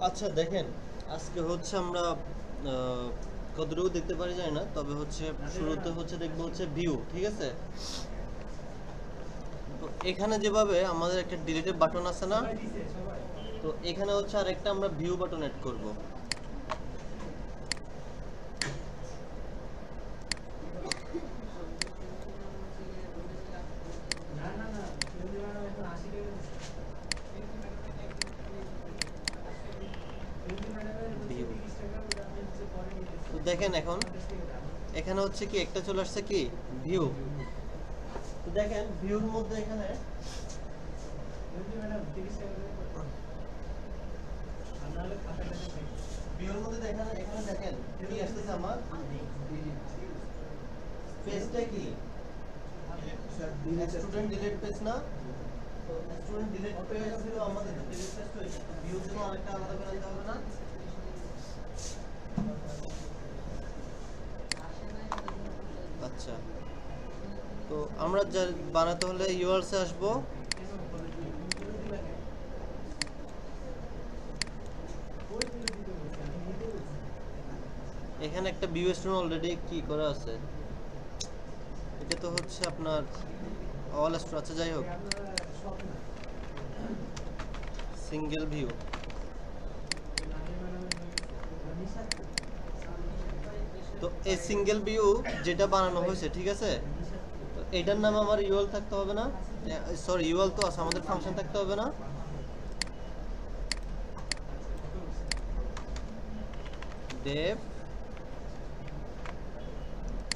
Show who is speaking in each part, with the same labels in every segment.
Speaker 1: আচ্ছা দেখেন, আজকে হচ্ছে আমরা কতটুকু দেখতে পারি যায় না, তবে হচ্ছে শুরুতে হচ্ছে দেখবো হচ্ছে ভিউ, ঠিক আছে? তো এখানে যেভাবে আমাদের একটা ডিলিটেড বাটন আছে না, তো এখানে হচ্ছে আরেকটা আমরা ভিউ বাটন অ্যাড করব। ভিউ, তো দেখেন এখন এখানে হচ্ছে কি একটা চলে আসছে কি ভিউ। তো দেখেন ভিউর মধ্যে এখানে ভিউর মধ্যে দেখেন, এখানে দেখেন কি আসতেছে আমার পেজটা কি স্টুডেন্ট ডিলিট পেজ না? তো স্টুডেন্ট ডিলিট পেজ ছিল আমাদের, তো ডিলিট পেজ তো ভিউ জন্য আরেকটা আলাদা করে আনতে হবে না? আচ্ছা, তো আমরা যা বানাতে হলে ইউআরএলস এ আসবো। এখানে একটা ভিউ স্টোন অলরেডি কি করা আছে, এটা তো হচ্ছে আপনার অল স্টোর। আচ্ছা যাই হোক, সিঙ্গেল ভিউ। তো এই সিঙ্গেল ভিউ যেটা বানানো হয়েছে, ঠিক আছে, তো এটার নামে আমার ইউএল থাকতে হবে না? সরি, ইউএল তো আছে, আমাদের ফাংশন থাকতে হবে না? ডেভ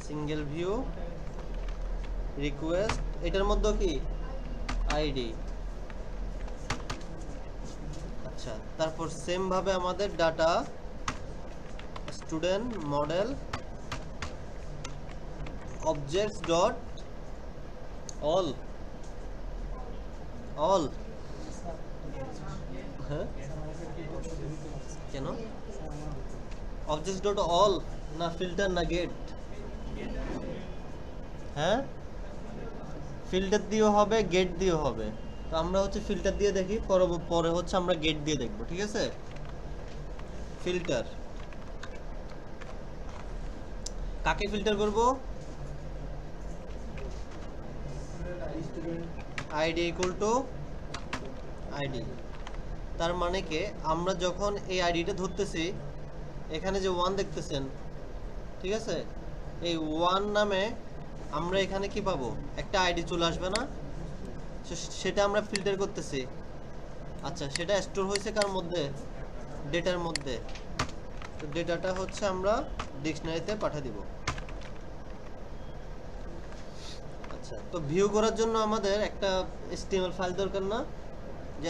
Speaker 1: সিঙ্গেল ভিউ রিকোয়েস্ট, এটার মধ্যে কি আইডি। আচ্ছা, তারপর সেম ভাবে আমাদের data student model objects dot all all. হ্যাঁ, কেন অবজেক্টস ডট অল না ফিল্টার না গেট? হ্যাঁ, ফিল্টার দিয়েও হবে, গেট দিয়েও হবে। তো আমরা হচ্ছে ফিল্টার দিয়ে দেখি, পরে হচ্ছে আমরা গেট দিয়ে দেখবো, ঠিক আছে? ফিল্টার, কাকে ফিল্টার করব? ID equal to ID. তার মানে কি, আমরা যখন এই আইডিটা ধরতেছি, এখানে যে ওয়ান দেখতেছেন, ঠিক আছে, এই ওয়ান নামে আমরা এখানে কি পাবো, একটা আইডি চলে আসবে না? সেটা আমরা ফিল্টার করতেছি। আচ্ছা, সেটা স্টোর হয়েছে কার মধ্যে? ডেটার মধ্যে। তো ডেটাটা হচ্ছে আমরা ডিকশনারিতে পাঠিয়ে দিব। আচ্ছা, তো ভিউ করার জন্য আমাদের একটা HTML ফাইল দরকার না, যে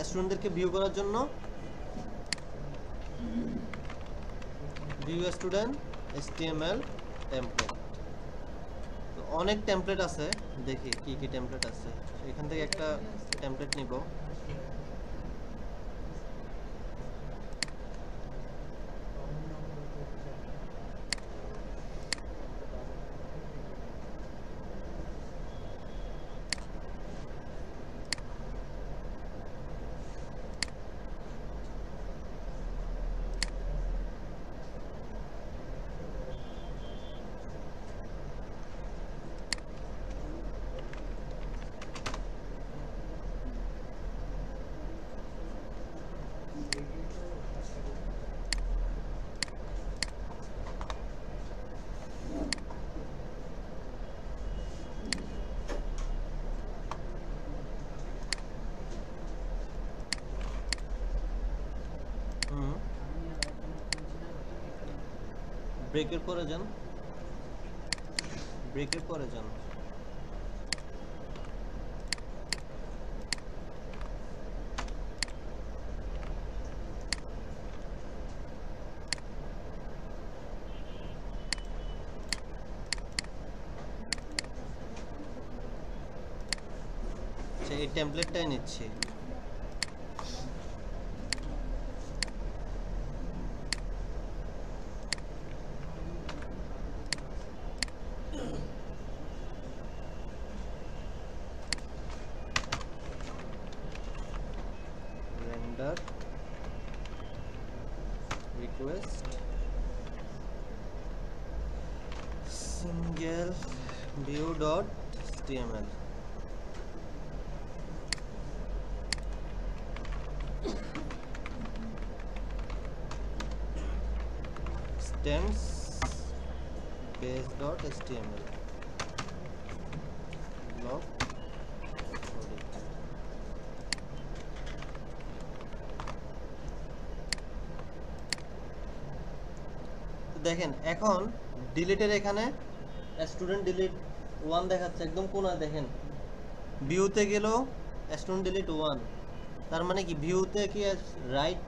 Speaker 1: স্টুডেন্টদেরকে ভিউ করার জন্য? View student HTML template. তো অনেক টেমপ্লেট আছে, দেখি কি কি টেমপ্লেট আছে। এখান থেকে একটা টেমপ্লেট নিব। হুম, ব্রেকের পরে যান, ব্রেকের পরে যান। আচ্ছা, এই টেমপ্লেটটাই নিচ্ছি। Render request single view.html stems base.html blog দেখেন এখন ডিলিটের এখানে স্টুডেন্ট ডিলিট 1 দেখাচ্ছে একদম কোণা দেখেন ভিউতে গেল স্টুডেন্ট ডিলিট 1 তার মানে কি ভিউতে কি রাইট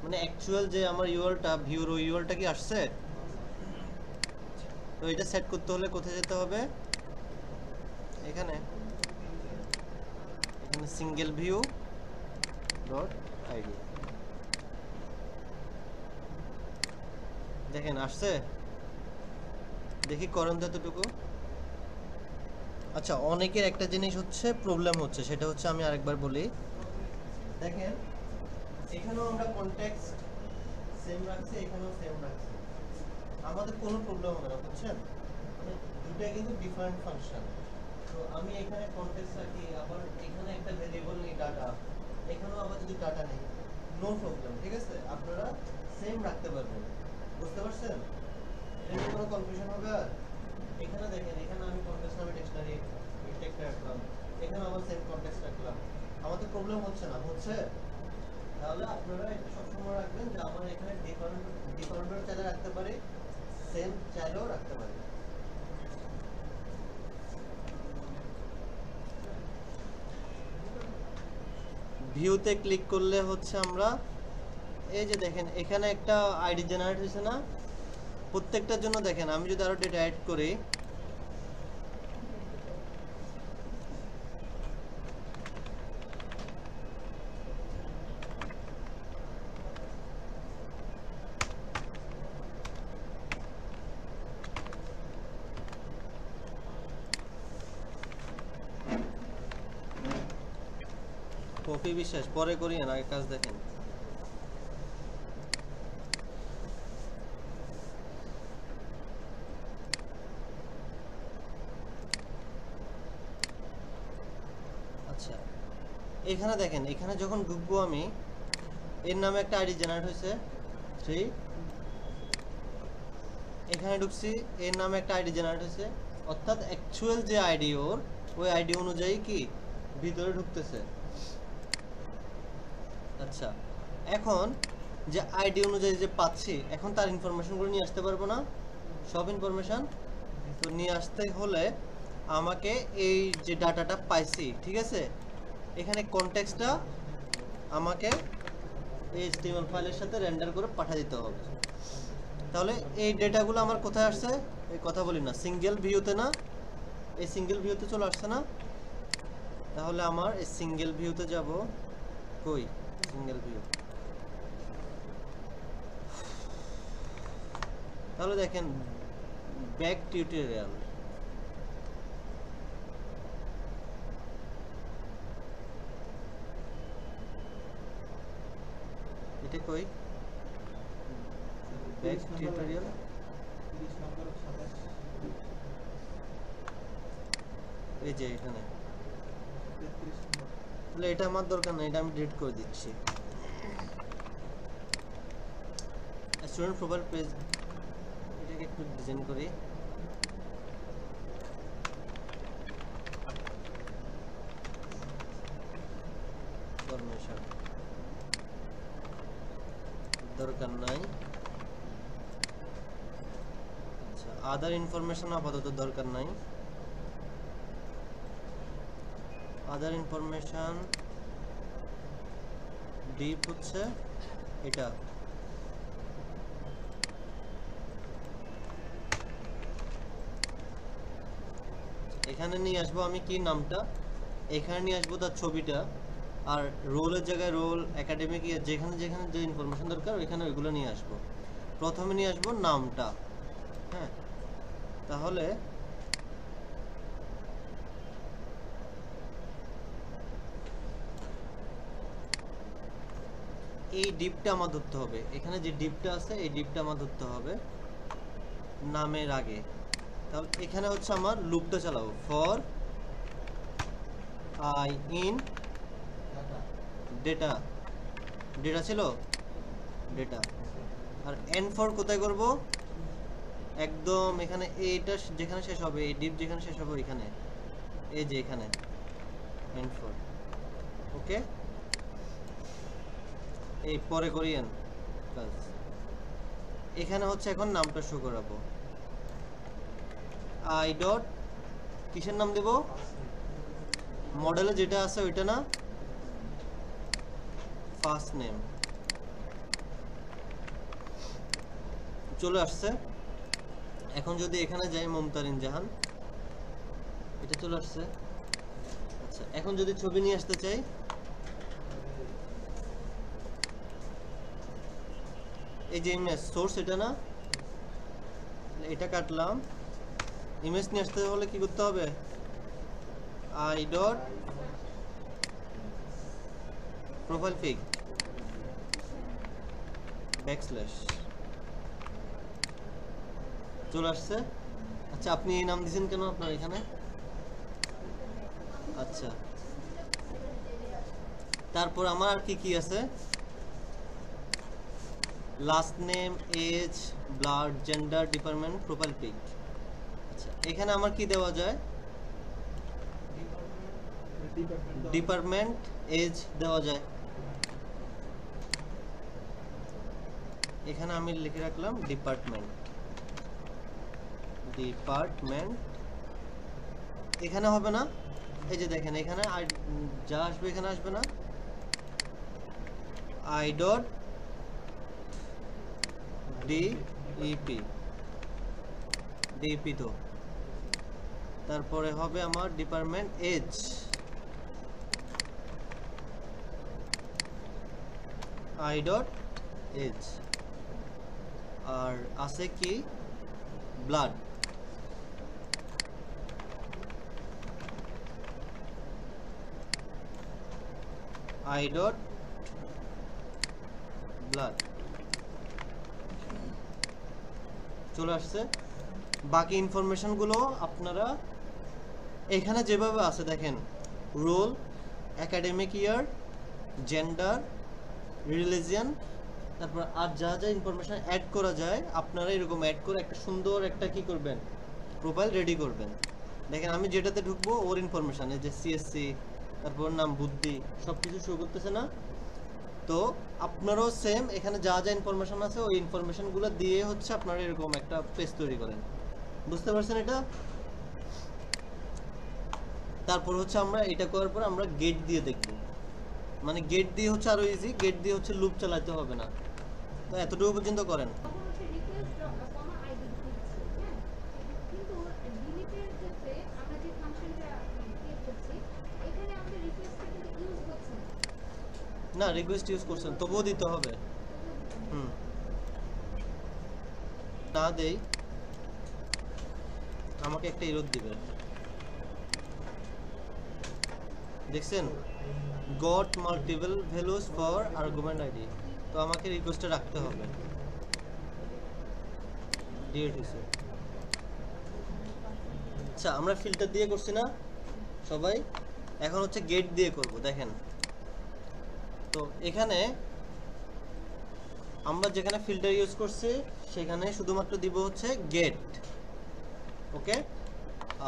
Speaker 1: মানে অ্যাকচুয়াল যে আমার ইউআরটা ভিউর ওই ইউআরটা কি আসছে তো এটা সেট করতে হলে কোথায় যেতে হবে এখানে সিঙ্গেল ভিউ ডট আইডি দেখেন আসছে দেখি করেন তো এতটুকু আচ্ছা অনেকের একটা জিনিস হচ্ছে প্রবলেম হচ্ছে সেটা হচ্ছে আমি আরেকবার বলি দেখেন এখানেও আমরা কনটেক্সট সেম রাখছি এখানেও সেম রাখছি আমাদের কোনো প্রবলেম হবে না বুঝছেন মানে দুটোই কিন্তু ডিফারেন্ট ফাংশন তো আমি এখানে কনটেক্সট রাখি আবার এখানে একটা ভেরিয়েবল নেই ডাটা এখানেও আবার যদি ডাটা নেই নো প্রবলেম ঠিক আছে আপনারা সেম রাখতে পারবেন বুঝতে পারছেন এটা নিয়ে কোনো কনফিউশন হবে আর এখানে দেখেন এখানে আমি কনটেক্সট নামে ডিকশনারি টেক্সট রাখলাম এখানে আবার সেম কনটেক্সট রাখলাম আমাদের প্রবলেম হচ্ছে না হচ্ছে তাহলে আপনারা এটা সবসময় রাখবেন যে আমার এখানে ডিফারেন্ট চাইলে রাখতে পারি সেম চাইলেও রাখতে পারি ভিউতে ক্লিক করলে হচ্ছে আমরা এই যে দেখেন এখানে একটা আইডি জেনারেট হয়েছে না প্রত্যেকটার জন্য দেখেন আমি যদি আরো ডেটা অ্যাড করি কপি বিশ্বাস পরে করি না আগে কাজ দেখেন আচ্ছা এখানে দেখেন এখানে যখন ঢুকবো আমি এর নামে একটা আইডি জেনারেট হয়েছে 3 এখানে ঢুকছি এর নামে একটা আইডি জেনারেট হয়েছে অর্থাৎ অ্যাকচুয়াল যে আইডি ওর ওই আইডি অনুযায়ী কি ভিতরে ঢুকতেছে আচ্ছা এখন যে আইডি অনুযায়ী যে পাচ্ছি এখন তার ইনফরমেশনগুলো নিয়ে আসতে পারবো না সব ইনফরমেশন তো নিয়ে আসতে হলে আমাকে এই যে ডাটাটা পাইছি ঠিক আছে এখানে কনটেক্সটটা আমাকে এই HTML ফাইলের সাথে রেন্ডার করে পাঠিয়ে দিতে হবে তাহলে এই ডেটাগুলো আমার কোথায় আসছে এই কথা বলি না সিঙ্গেল ভিউতে না এই সিঙ্গেল ভিউতে চলে আসছে না তাহলে আমার এই সিঙ্গেল ভিউতে যাব কই সিঙ্গেল ভিউ তাহলে দেখেন ব্যাক টিউটোরিয়াল এটা কই ব্যাক টিউটোরিয়াল 30 নম্বর 27 এই যে এখানে 33 নম্বর তাহলে এটা আমার দরকার না এটা আমি ডিলিট করে দিচ্ছি স্টুডেন্ট প্রোফাইল পেজ এটাকে একটু ডিজাইন করি ফরমেশন দরকার নাই আচ্ছা আদার ইনফরমেশন আপাতত দরকার নাই আদার ইনফরমেশন ডিপ হচ্ছে এটা এখানে নিয়ে আসবো আমি কি নামটা এখানে নিয়ে আসবো তার ছবিটা আর রোলের জায়গায় রোল একাডেমিক যেখানে যেখানে যে ইনফরমেশন দরকার ওইখানে ওইগুলো নিয়ে আসবো প্রথমে নিয়ে আসবো নামটা হ্যাঁ তাহলে এই ডিপটা আমার ধরতে হবে, এখানে যে ডিপটা আছে এই ডিপটা আমার ধরতে হবে নামের আগে। তাহলে এখানে হচ্ছে আমার লুপটা চালাবো, for I in data, data ছিল ডেটা। আর এন ফর কোথায় করব, একদম এখানে এইটা যেখানে শেষ হবে, এই ডিপ যেখানে শেষ হবে ওইখানে, এই যে এখানে এন ফর। ওকে, এই পরে করিয়েন কাজ। এখানে হচ্ছে এখন নামটা শো করাবো, আই ডট কিসের নাম দেব, মডেলে যেটা আছে ওইটা না, ফার্স্ট নেম। চলে আসছে। এখন যদি এখানে যাই মুমতারিন জাহান, এটা চলে আসছে। আচ্ছা, এখন যদি ছবি নিয়ে আসতে চাই, এই যে ইমেজ সোর্স এটা না, এটা কাটলাম। ইমেজ নিয়ে আসতে হলে কি করতে হবে, I dot profile pic backslash, চলে আসছে। আচ্ছা, আপনি এই নাম দিয়েছেন কেন আপনার এখানে? আচ্ছা, তারপর আমার আর কি কি আছে, last name, age, blood, gender, department, profile pic. আচ্ছা, এখানে আমার কি দেওয়া যায়, ডিপার্টমেন্ট, এজ দেওয়া যায়। এখানে আমি লিখে রাখলাম ডিপার্টমেন্ট, ডিপার্টমেন্ট। এখানে হবে না, এই যে দেখেন এখানে যা আসবে এখানে আসবে না, আই ডট ডিইপি, ডিইপি তো। তারপরে হবে আমার department, H, I dot H. আর আছে কি, ব্লাড, আই ডট ব্লাড। চলে আসছে। বাকি ইনফরমেশনগুলো আপনারা এখানে যেভাবে আছে দেখেন, roll, academic year, gender, religion, তারপর আর যা যা ইনফরমেশন অ্যাড করা যায় আপনারা এরকম অ্যাড করে একটা সুন্দর একটা কি করবেন, প্রোফাইল রেডি করবেন। দেখেন আমি যেটাতে ঢুকবো ওর ইনফরমেশন, এই যে সিএসসি, তারপর নাম, বুদ্ধি, সব কিছু শো করতেছে না? তো আপনারাও সেম এখানে যা যা ইনফরমেশন আছে ওই ইনফরমেশনগুলো দিয়ে হচ্ছে আপনারা এরকম একটা পেজ তৈরি করেন। বুঝতে পারছেন এটা? তারপর হচ্ছে আমরা এটা করার পর আমরা গেট দিয়ে দেখব, মানে গেট দিয়ে হচ্ছে আরো ইজি, গেট দিয়ে হচ্ছে লুপ চালাতে হবে না। তো এতটুকু পর্যন্ত করেন। না, রিকোয়েস্ট ইউজ করছেন তবুও দিতে হবে। না দেই আমাকে একটা এরর দিবে, দেখছেন, goat multiple values for argument ID. তো আমাকে রিকোয়েস্টে রাখতে হবে, আচ্ছা আমরা ফিল্টার দিয়ে করছি না সবাই, এখন হচ্ছে গেট দিয়ে করব। দেখেন তো এখানে আমরা যেখানে ফিল্টার ইউজ করছি সেখানে শুধুমাত্র দিব হচ্ছে গেট। ওকে,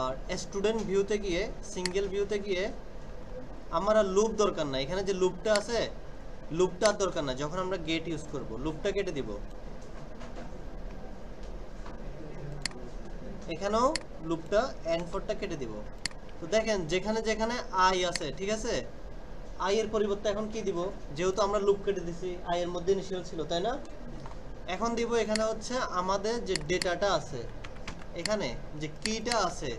Speaker 1: আর স্টুডেন্ট ভিউতে গিয়ে, সিঙ্গেল ভিউতে গিয়ে আমার আর লুপ দরকার না, এখানে যে লুপটা আছে লুপটা আর দরকার না। যখন আমরা গেট ইউজ করব লুপটা কেটে দিব, এখানেও লুপটা এন্ড4টা কেটে দিব। তো দেখেন যেখানে যেখানে আই আছে, ঠিক আছে, আই এর পরিবর্তে এখন কি দিব, যেহেতু আমরা লুপ কেটে দিছি আই এর মধ্যে ইনিশিয়াল ছিল তাই না, এখন দিব এখানে হচ্ছে আমাদের যে ডেটাটা আছে, এখানে যে কিটা আছে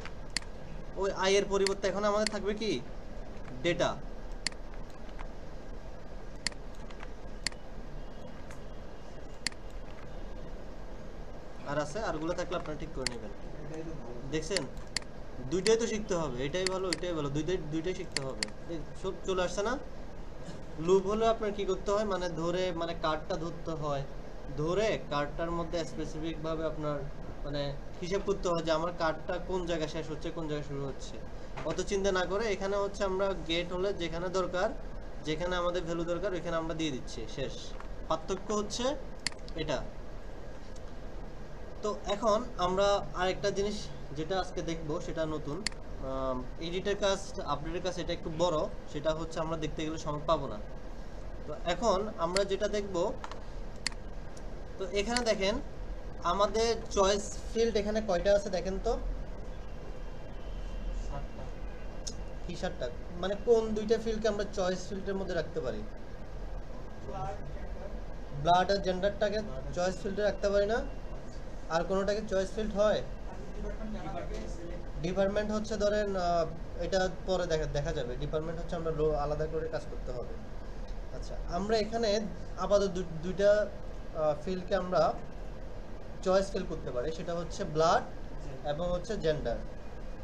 Speaker 1: ওই আই এর পরিবর্তে এখন আমাদের থাকবে কি, ডেটা। আর আছে আরগুলো থাকলে আপনারা ঠিক করে নেবেন। দেখছেন দুইটাই তো শিখতে হবে, এটাই ভালো এটাই ভালো, দুইটাই শিখতে হবে। চলে আসছে না? লুপ হলে আপনার কি করতে হয়, মানে ধরে মানে কার্ডটা ধরতে হয়, ধরে কার্ডটার মধ্যে স্পেসিফিক ভাবে আপনার মানে হিসাব করতে হয় যে আমার কার্ডটা কোন জায়গায় শেষ হচ্ছে কোন জায়গায় শুরু হচ্ছে। অত চিন্তা না করে এখানে হচ্ছে আমরা গেট হলে যেখানে দরকার, যেখানে আমাদের ভ্যালু দরকার ওইখানে আমরা দিয়ে দিচ্ছি, শেষ। পার্থক্য হচ্ছে এটা। তো এখন আমরা আরেকটা জিনিস যেটা আজকে দেখব সেটা নতুন এডিটের কাজ, আপডেটের কাজ, এটা একটু বড়, সেটা হচ্ছে আমরা দেখতে গেলে সময় পাবো না। তো এখন আমরা যেটা দেখব, তো এখানে দেখেন আমাদের চয়েস ফিল্ড এখানে কয়টা আছে দেখেন তো। 7টা। কি 7টা? মানে কোন দুইটা ফিল্ডকে আমরা চয়েস ফিল্ডের মধ্যে রাখতে পারি? ব্লাড আর জেন্ডারটাকে চয়েস ফিল্ডে রাখতে পারি না? আর কোনোটাকে চয়েস ফিল্ড হয়? ডিপার্টমেন্ট হচ্ছে ধরেন এটা পরে দেখা যাবে। ডিপার্টমেন্ট হচ্ছে আমরা আলাদা করে কাজ করতে হবে। আচ্ছা, আমরা এখানে আপাতত দুইটা ফিল্ডকে আমরা চয়েস ফিল করতে পারি, সেটা হচ্ছে ব্লাড এবং হচ্ছে জেন্ডার।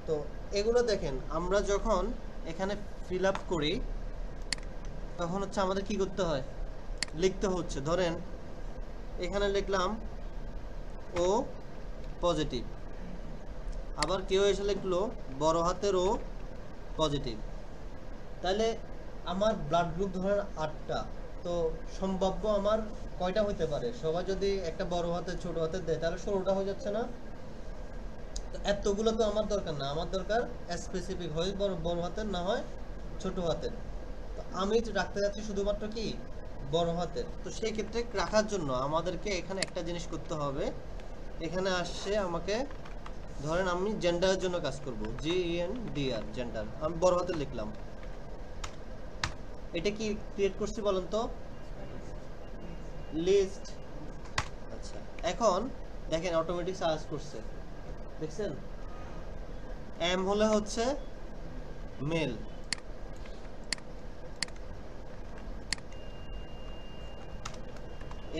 Speaker 1: তো এগুলো দেখেন আমরা যখন এখানে ফিল আপ করি তখন হচ্ছে আমাদের কি করতে হয়, লিখতে হচ্ছে। ধরেন এখানে লিখলাম ও পজিটিভ, আবার কেউ এসে লিখলো বড় হাতের ও পজিটিভ। তাহলে আমার ব্লাড গ্রুপ ধরেন 8টা, তো সম্ভাব্য আমার কয়টা হতে পারে? সবাই যদি একটা বড় হাতের ছোট হাতের দেয় তাহলে 16টা হয়ে যাচ্ছে না? তো এতগুলো তো আমার দরকার না, আমার দরকার স্পেসিফিক হয় বড় হাতের, না হয় ছোট হাতের। তো আমি রাখতে যাচ্ছি শুধুমাত্র কি বড় হাতের। তো সেই ক্ষেত্রে রাখার জন্য আমাদেরকে এখানে একটা জিনিস করতে হবে। এখানে আসছে আমাকে, ধরেন আমি জেন্ডারের জন্য কাজ করব, GENDR জেন্ডার, আমি বড় হাতে লিখলাম। এটা কি ক্রিয়েট করছি বলেন তো? লিস্ট। আচ্ছা, এখন দেখেন অটোমেটিক সার্চ করছে, দেখছেন? এম হলে হচ্ছে মেল,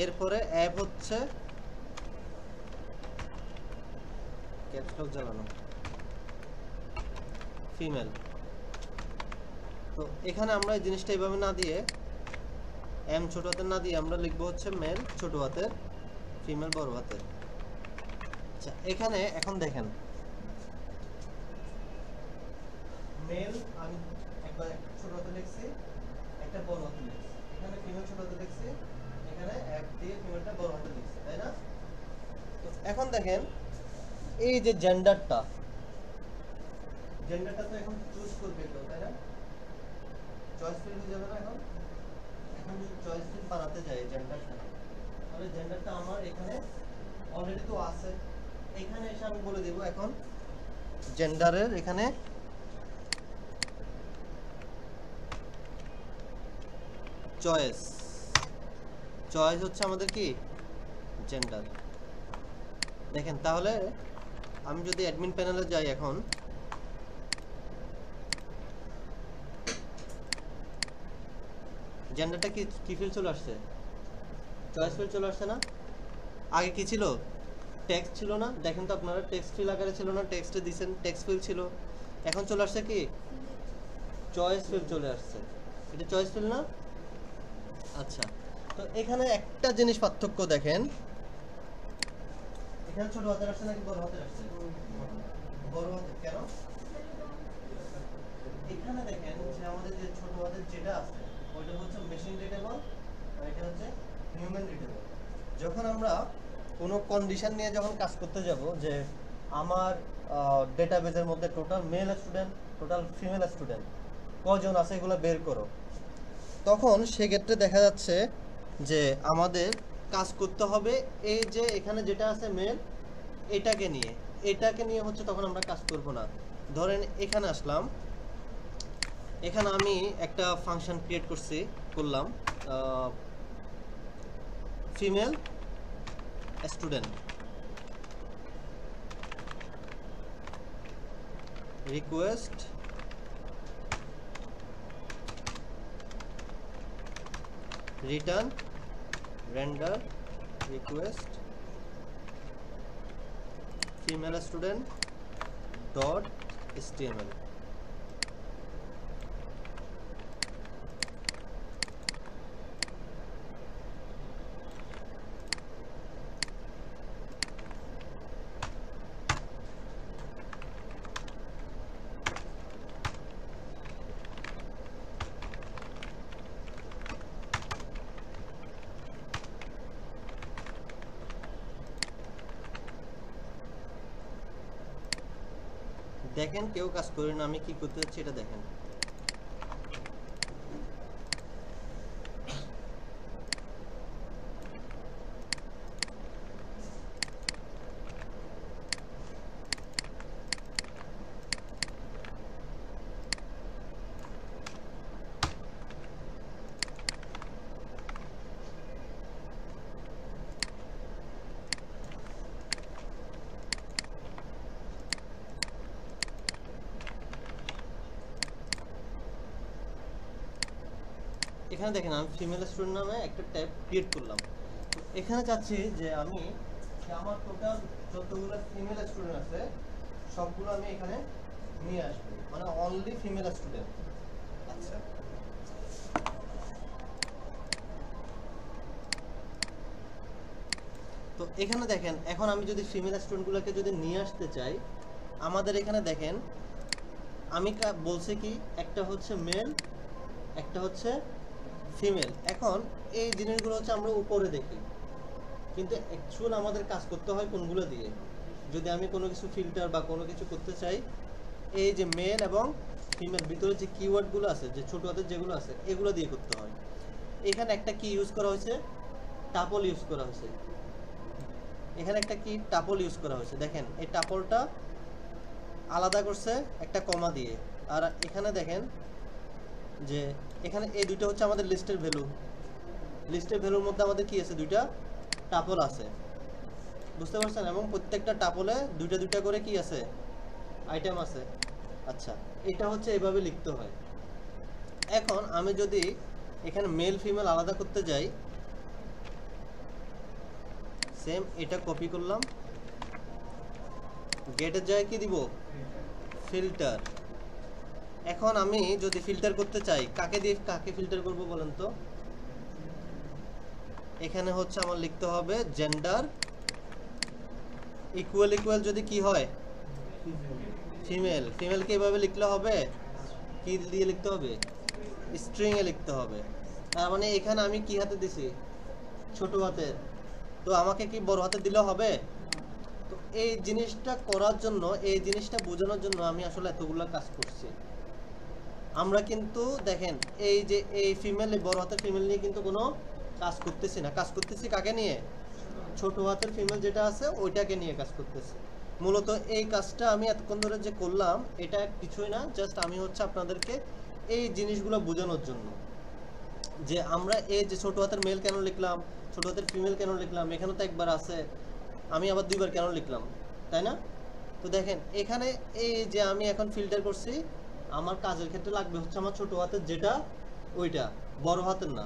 Speaker 1: এরপরে অ্যাপ হচ্ছে ক্যাপস লক জ্বালানো, ফিমেল। তো এখানে আমরা এই জিনিসটা এইভাবে না দিয়ে, এম ছোট হাতের না দিয়ে আমরা লিখবো হচ্ছে মেল ছোট হাতের, ফিমেল বড় হাতের। আচ্ছা, এখানে এখন দেখেন মেল আমি একবার ছোট হাতে লিখছি, একটা বড় হাতে লিখছি, এখানে ফিমেল ছোট হাতে লিখছি, এখানে অ্যাপ দিয়ে ফিমেলটা বড় হাতে লিখছি, তাই না? তো এখন দেখেন এই যে জেন্ডারটা তো এখন চুজ করবে কেউ, তাই না? চয়েস ফিল্ড হয়ে যাবে না এখন? এখন যদি চয়েস ফিল্ড বানাতে যাই জেন্ডারটা, তাহলে জেন্ডারটা আমার এখানে অলরেডি তো আছে। এখানে এসে আমি বলে দেব এখন জেন্ডারের এখানে চয়েস হচ্ছে আমাদের কি জেন্ডার। দেখেন তাহলে আমি যদি অ্যাডমিন প্যানেলে যাই, এখন জেন্ডারটা কি ফিল্ড চলে আসছে? চয়েস ফিল্ড চলে আসছে না? আগে কি ছিল? টেক্সট ছিল না? দেখেন তো আপনারা, টেক্সট ফিল্ড আকারে ছিল না, টেক্সটে দিবেন টেক্সট ফিল্ড ছিল, এখন চলে আসছে কি চয়েস ফিল্ড চলে আসছে। এটা চয়েস ফিল্ড না? আচ্ছা, তো এখানে একটা জিনিস পার্থক্য দেখেন, এখানে ছোট হাতের আসছে নাকি বড় হাতের আসছে? বড় হাতের। কেন? এখানে দেখেন যে আমাদের যে ছোট হাতের যেটা আছে ওইটা হচ্ছে মেশিন রিডেবল আর এটা হচ্ছে হিউম্যান রিডেবল। যখন আমরা কোনো কন্ডিশন নিয়ে যখন কাজ করতে যাব যে আমার ডেটাবেজের মধ্যে total mail student total female student কজন আছে এগুলো বের করো, তখন সেক্ষেত্রে দেখা যাচ্ছে যে আমাদের কাজ করতে হবে এই যে এখানে যেটা আছে মেল এটাকে নিয়ে হচ্ছে, তখন আমরা কাজ করব না। ধরেন এখানে আসলাম, এখানে আমি একটা ফাংশন ক্রিয়েট করলাম female student request return render request female student dot HTML। দেখেন কেউ কাজ করে না, আমি কি করতে যাচ্ছি এটা দেখেন। এখানে দেখেন আমি ফিমেল স্টুডেন্ট নামে একটা ট্যাব ক্রিয়েট করলাম। তো এখানে চাচ্ছি যে আমি আমার টোটাল যতগুলো ফিমেল স্টুডেন্ট আছে সবগুলো আমি এখানে নিয়ে আসবো, মানে অনলি ফিমেল স্টুডেন্ট। আচ্ছা, তো এখানে দেখেন এখন আমি যদি ফিমেল স্টুডেন্টগুলোকে যদি নিয়ে আসতে চাই, আমাদের এখানে দেখেন আমি বলছি কি একটা হচ্ছে মেল, একটা হচ্ছে ফিমেল। এখন এই জিনিসগুলো হচ্ছে আমরা উপরে দেখি, কিন্তু অ্যাকচুয়াল আমাদের কাজ করতে হয় কোনগুলো দিয়ে। যদি আমি কোনো কিছু ফিল্টার বা কোনো কিছু করতে চাই, এই যে মেল এবং ফিমেল ভিতরে যে কিওয়ার্ডগুলো আছে, যে ছোট হাতের যেগুলো আছে, এগুলো দিয়ে করতে হয়। এখানে একটা কি ইউজ করা হয়েছে, টাপল ইউজ করা হয়েছে। এখানে একটা কি টাপল ইউজ করা হয়েছে, দেখেন এই টাপলটা আলাদা করছে একটা কমা দিয়ে। আর এখানে দেখেন যে এখানে এই দুটো হচ্ছে আমাদের লিস্টের ভ্যালু। লিস্টের ভ্যালুর মধ্যে আমাদের কি আছে, দুইটা টাপল আছে, বুঝতে পারছেন? এবং প্রত্যেকটা টাপলে দুইটা দুইটা করে কি আছে, আইটেম আছে। আচ্ছা, এটা হচ্ছে এইভাবে লিখতে হয়। এখন আমি যদি এখানে মেল ফিমেল আলাদা করতে যাই, সেম এটা কপি করলাম, গেটের জায়গায় কি দিব, ফিল্টার। এখন আমি যদি ফিল্টার করতে চাই, কাকে দিয়ে কাকে ফিল্টার করব বলেন তো? এখানে হচ্ছে আমার লিখতে হবে জেন্ডার ইকুয়াল ইকুয়াল যদি কি হয়, ফিমেল। ফিমেলকে এভাবে লিখলে হবে, কি দিয়ে লিখতে হবে, স্ট্রিং এ লিখতে হবে। তার মানে এখানে আমি কি হাতে দিছি, ছোট হাতের, তো আমাকে কি বড় হাতে দিলে হবে? তো এই জিনিসটা করার জন্য, এই জিনিসটা বোঝানোর জন্য আমি আসলে এতগুলো কাজ করছি। আমরা কিন্তু দেখেন এই যে এই ফিমেল, বড় হাতের ফিমেল নিয়ে কিন্তু কোনো কাজ করতেছি না, কাজ করতেছি কাকে নিয়ে, ছোট হাতের ফিমেল যেটা আছে ওইটাকে নিয়ে কাজ করতেছি। মূলত এই কাজটা আমি এতক্ষণ ধরে যে করলাম, এটা কিছুই না, জাস্ট আমি হচ্ছে আপনাদেরকে এই জিনিসগুলো বোঝানোর জন্য যে আমরা এই যে ছোট হাতের মেল কেন লিখলাম, ছোট হাতের ফিমেল কেন লিখলাম, এখানে তো একবার আছে, আমি আবার দুইবার কেন লিখলাম, তাই না? তো দেখেন এখানে এই যে আমি এখন ফিল্টার করছি, আমার কাজের ক্ষেত্রে লাগবে হচ্ছে আমার ছোট হাতের যেটা, ওইটা, বড় হাতের না।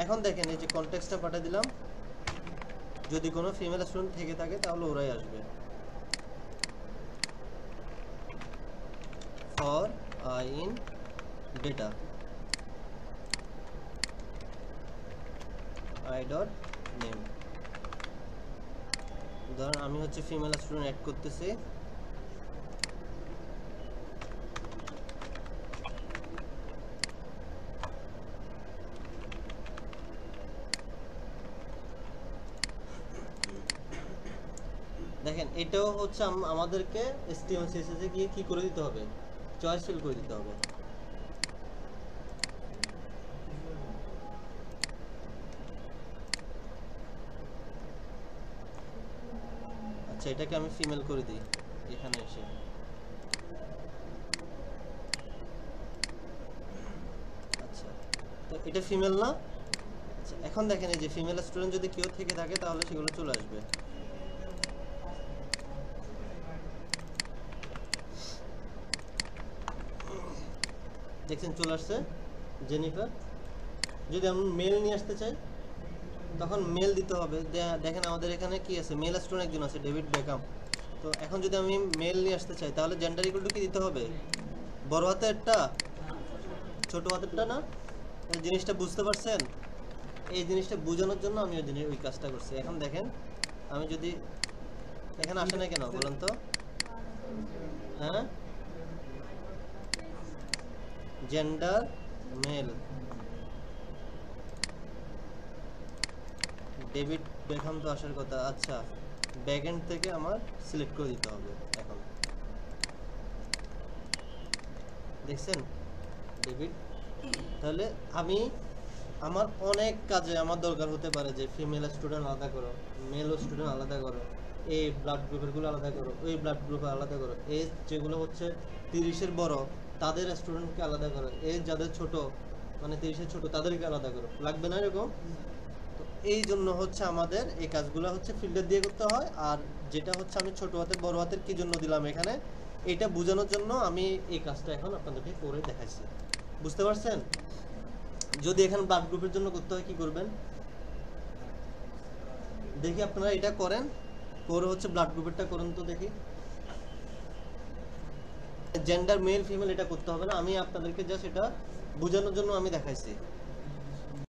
Speaker 1: এখন দেখেন এই যে কনটেক্সটটা পাঠিয়ে দিলাম, যদি কোনো ফিমেল স্টুডেন্ট থেকে থাকে তাহলে ওরাই আসবে। For I in data I dot name, ধরেন আমি হচ্ছে ফিমেল স্টুডেন্ট অ্যাড করতেছি। দেখেন এটাও হচ্ছে আমাদেরকে HTML CSS এ গিয়ে কি করে দিতে হবে, চয়েস ফিল করে দিতে হবে। আচ্ছা, এটাকে আমি ফিমেল করে দিই এখানে এসে। আচ্ছা, তো এটা ফিমেল না? আচ্ছা, এখন দেখেন এই যে ফিমেল স্টুডেন্ট যদি কেউ থেকে থাকে তাহলে সেগুলো চলে আসবে। দেখছেন চলে আসছে জেনিফার। যদি আমি মেল নিয়ে আসতে চাই তখন মেল দিতে হবে। দেখেন আমাদের এখানে কি আছে, মেল স্টুডেন্ট একজন আছে, ডেভিড বেকাম। তো এখন যদি আমি মেল নিয়ে আসতে চাই তাহলে জেন্ডার ইকুয়াল টু কি দিতে হবে, বড় হাতেরটা ছোট হাতেরটা না? এই জিনিসটা বুঝতে পারছেন? এই জিনিসটা বোঝানোর জন্য আমি ওই কাজটা করছি। এখন দেখেন আমি যদি এখানে আসে না কেন বলেন তো? হ্যাঁ, জেন্ডার মেল, ডেভিড বেকহাম তো আসার কথা। আচ্ছা, ব্যাকএন্ড থেকে আমার সিলেক্ট করে দিতে হবে। এখন দেখছেন ডেবিট। তাহলে আমি আমার অনেক কাজে আমার দরকার হতে পারে যে ফিমেল স্টুডেন্ট আলাদা করো, মেল স্টুডেন্ট আলাদা করো, এই ব্লাড গ্রুপেরগুলো আলাদা করো, ওই ব্লাড গ্রুপে আলাদা করো, এই যেগুলো হচ্ছে 30-এর বড় তাদের স্টুডেন্টকে আলাদা করো, এই যাদের ছোট মানে 30-এর ছোট তাদেরকে আলাদা করো, লাগবে না এরকম? তো এই জন্য হচ্ছে আমাদের এই কাজগুলো হচ্ছে ফিল্টার দিয়ে করতে হয়। আর যেটা হচ্ছে আমি ছোট হাতের বড় হাতের কি জন্য দিলাম এখানে, এটা বোঝানোর জন্য আমি এই কাজটা এখন আপনাদেরকে করে দেখাচ্ছি। বুঝতে পারছেন? যদি এখানে ব্লাড গ্রুপের জন্য করতে হয় কি করবেন দেখি, আপনারা এটা করেন, করে হচ্ছে ব্লাড গ্রুপেরটা করেন তো দেখি। জেন্ডার মেল ফিমেল এটা করতে হবে না, আমি আপনাদেরকে জাস্ট এটা বোঝানোর জন্য আমি দেখাইছি।